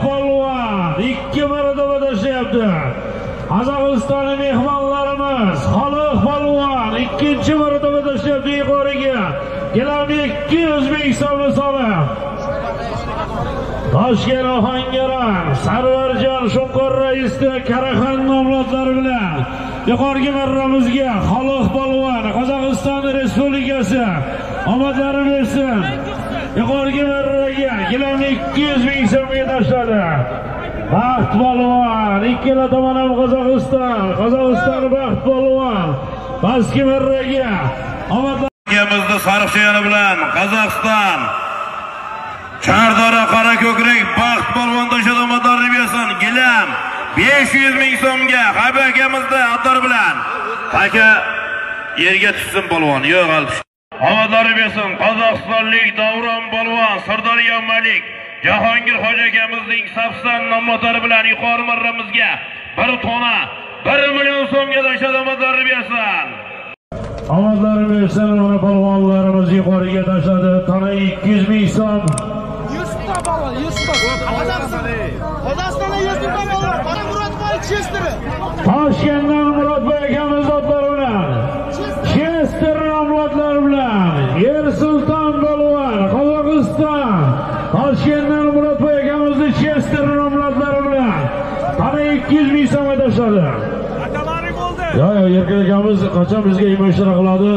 Polvon 2 marotaba tashlayapti. Qozog'istonlik mehmonlarimiz Xoliq polvon 2-chi marotaba tashlayapti yuqoriga. Kelami 200 ming so'mni solib. Toshkent Ohangaron Sarvarjon Shunqor raisning Karaxon nomlodlari bilan yuqorgi marramizga Xoliq polvon Qozog'iston Respublikasi omadlari bersin. Yuqorgi marraga kelami 200 ming so'mga tashladi. Baxt polvon ikkala tomon ham Qozog'iston Baxt polvon pastki marraga omadlarimizni Sariqchayani bilan Qozog'iston Chardora qora ko'krak Baxt polvon tashladi omadlarini bersin. Gilam 500 ming so'mga Habiba akamizni atlari bilan taka yerga tushsin polvon. Yo'q alp. Omadlari bersin Qozog'istonlik Davron polvon Sirdaryo Malik Jahongir hoji akamizning Safsan nomlodlari bilan yuqori marramizga 1 tona 1 million so'mga tashladi omadlarini bersin. Omadlari bersin mana polvonlarimiz yuqoriga tashladi. Tona 200 ming so'm. Toshkentdan Murodboy akamiz otlari bilan Chester nomlodlari bilan Ersulton polvon Qozog'iston Toshkentdan Murodboy akamizni Chester nomlodlari bilan qana 200 ming so'mga tashladi. Yo'q, Erkak akamiz qachon bizga imo ishora qiladi?